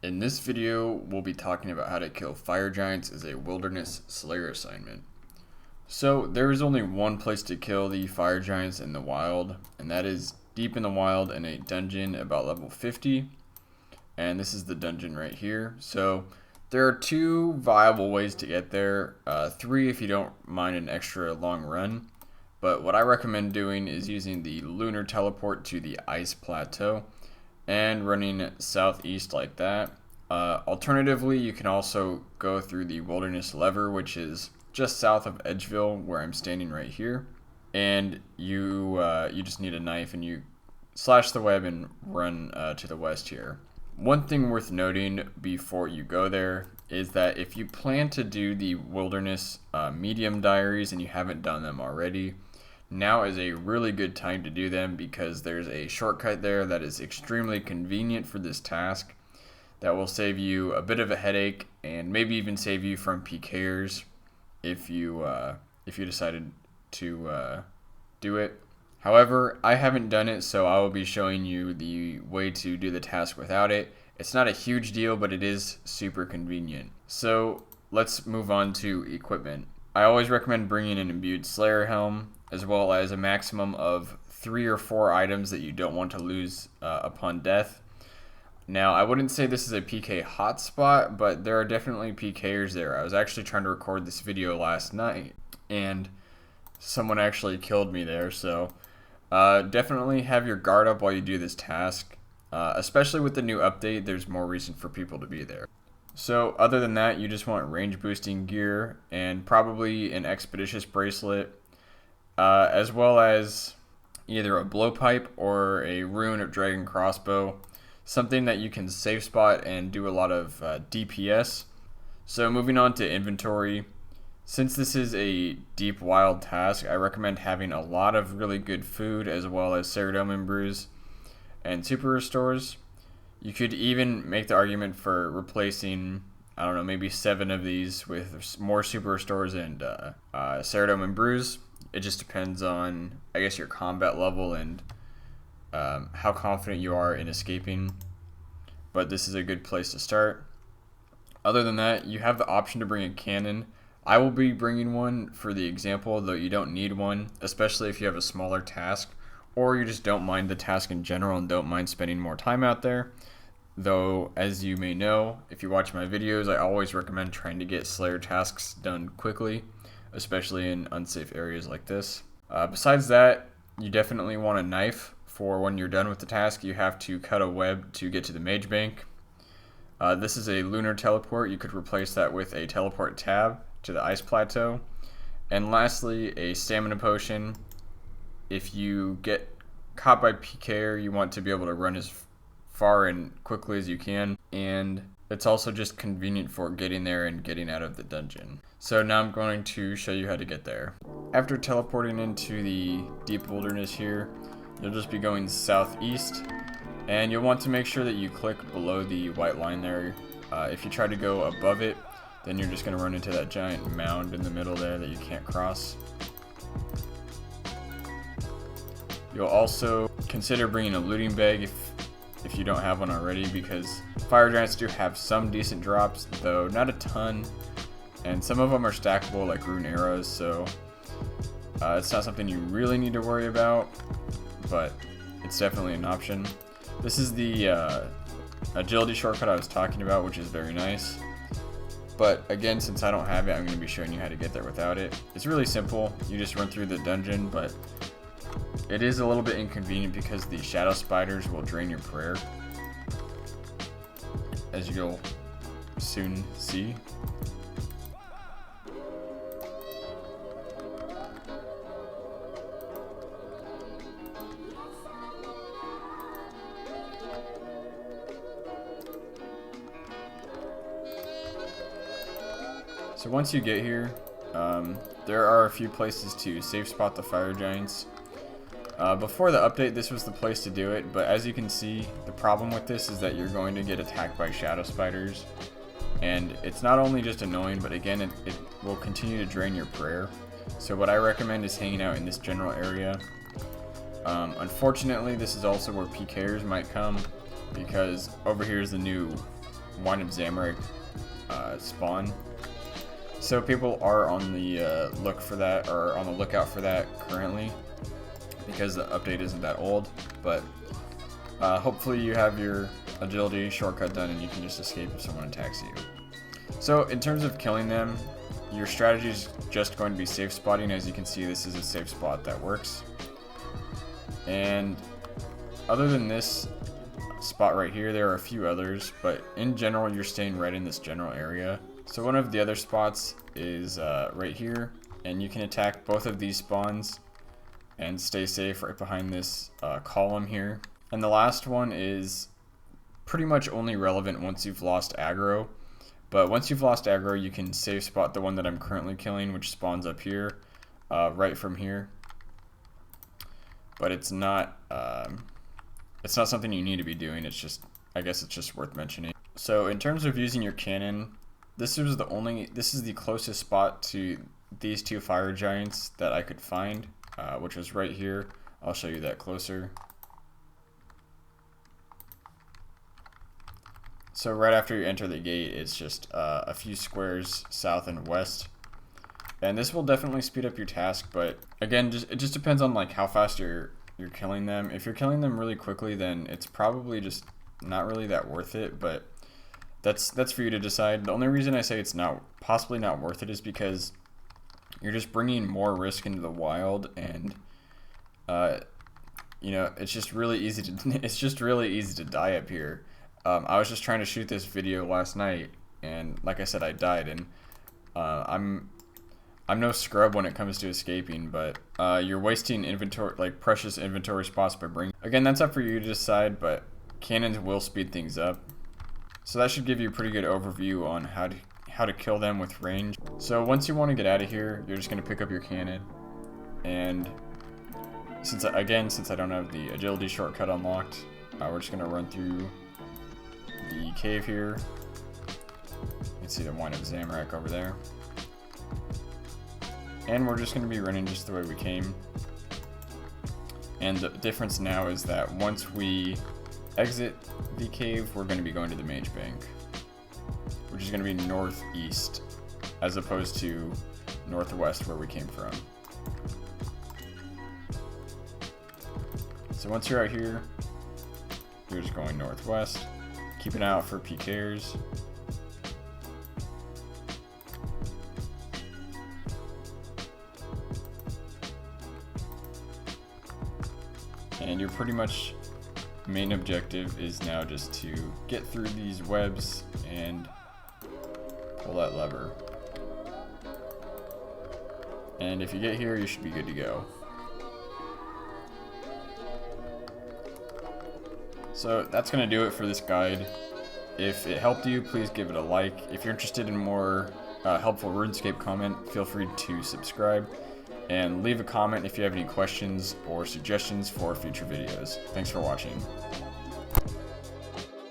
In this video, we'll be talking about how to kill fire giants as a wilderness slayer assignment. So there is only one place to kill the fire giants in the wild, and that is deep in the wild in a dungeon about level 50. And this is the dungeon right here. So there are two viable ways to get there, three if you don't mind an extra long run. But what I recommend doing is using the lunar teleport to the ice plateau and running southeast like that. Alternatively, you can also go through the wilderness lever, which is just south of Edgeville, where I'm standing right here. And you just need a knife and you slash the web and run to the west here. One thing worth noting before you go there is that if you plan to do the wilderness medium diaries and you haven't done them already, now is a really good time to do them because there's a shortcut there that is extremely convenient for this task that will save you a bit of a headache and maybe even save you from PKers if you decided to do it. However, I haven't done it, so I will be showing you the way to do the task without it. It's not a huge deal, but it is super convenient. So let's move on to equipment. I always recommend bringing an imbued Slayer helm, as well as a maximum of 3 or 4 items that you don't want to lose upon death. Now, I wouldn't say this is a PK hotspot, but there are definitely PKers there. I was actually trying to record this video last night, and someone actually killed me there, so definitely have your guard up while you do this task. Especially with the new update, there's more reason for people to be there. So other than that, you just want range boosting gear and probably an expeditious bracelet, as well as either a blowpipe or a rune or dragon crossbow, something that you can safe spot and do a lot of DPS. So moving on to inventory, since this is a deep wild task, I recommend having a lot of really good food as well as Ceridome brews and super restores. You could even make the argument for replacing, I don't know, maybe 7 of these with more super restores and Ceridome brews. It just depends on, I guess, your combat level and how confident you are in escaping. But this is a good place to start. Other than that, you have the option to bring a cannon. I will be bringing one for the example, though you don't need one, especially if you have a smaller task or you just don't mind the task in general and don't mind spending more time out there. Though, as you may know, if you watch my videos, I always recommend trying to get Slayer tasks done quickly, especially in unsafe areas like this. Besides that, you definitely want a knife for when you're done with the task. You have to cut a web to get to the mage bank. This is a lunar teleport. You could replace that with a teleport tab to the ice plateau. And lastly, a stamina potion. If you get caught by PKer, you want to be able to run as far and quickly as you can, and it's also just convenient for getting there and getting out of the dungeon. So now I'm going to show you how to get there. After teleporting into the deep wilderness here, you'll just be going southeast, and you'll want to make sure that you click below the white line there. If you try to go above it, then you're just going to run into that giant mound in the middle there that you can't cross. You'll also consider bringing a looting bag if you don't have one already, because fire giants do have some decent drops, though not a ton, and some of them are stackable like rune arrows, so it's not something you really need to worry about, but it's definitely an option. This is the agility shortcut I was talking about, which is very nice, but again, since I don't have it, I'm going to be showing you how to get there without it. It's really simple. You just run through the dungeon, but it is a little bit inconvenient because the shadow spiders will drain your prayer, as you'll soon see. So once you get here, there are a few places to safe spot the fire giants. Before the update, this was the place to do it, but as you can see, the problem with this is that you're going to get attacked by shadow spiders, and it's not only just annoying, but again, it will continue to drain your prayer. So what I recommend is hanging out in this general area. Unfortunately, this is also where PKers might come, because over here is the new Wine of Zamorak spawn. So people are on the lookout for that currently, because the update isn't that old. But hopefully you have your agility shortcut done and you can just escape if someone attacks you. So in terms of killing them, your strategy is just going to be safe spotting. As you can see, this is a safe spot that works. And other than this spot right here, there are a few others, but in general you're staying right in this general area. So one of the other spots is right here, and you can attack both of these spawns and stay safe right behind this column here. And the last one is pretty much only relevant once you've lost aggro. But once you've lost aggro, you can safe spot the one that I'm currently killing, which spawns up here, right from here. But it's not something you need to be doing. It's just, I guess it's just worth mentioning. So in terms of using your cannon, this is the closest spot to these two fire giants that I could find, which was right here. I'll show you that closer. So right after you enter the gate, it's just a few squares south and west. And this will definitely speed up your task, but again, it just depends on like how fast you're killing them. If you're killing them really quickly, then it's probably just not really that worth it, but that's for you to decide. The only reason I say it's possibly not worth it is because you're just bringing more risk into the wild, and you know, it's just really easy to die up here. I was just trying to shoot this video last night, and like I said, I died, and I'm no scrub when it comes to escaping, but you're wasting inventory, like precious inventory spots by bringing. Again, that's up for you to decide, but cannons will speed things up. So that should give you a pretty good overview on how to kill them with range. So once you want to get out of here, you're just going to pick up your cannon, and since I don't have the agility shortcut unlocked, we're just going to run through the cave here. You can see the Wine of Zamorak over there. And we're just going to be running just the way we came. And the difference now is that once we exit the cave, we're going to be going to the Mage Bank, which is going to be northeast as opposed to northwest where we came from. So once you're out here, you're just going northwest. Keep an eye out for PKers. And your pretty much main objective is now just to get through these webs and pull that lever. And if you get here, you should be good to go. So that's going to do it for this guide. If it helped you, please give it a like. If you're interested in more helpful RuneScape content, feel free to subscribe. And leave a comment if you have any questions or suggestions for future videos. Thanks for watching.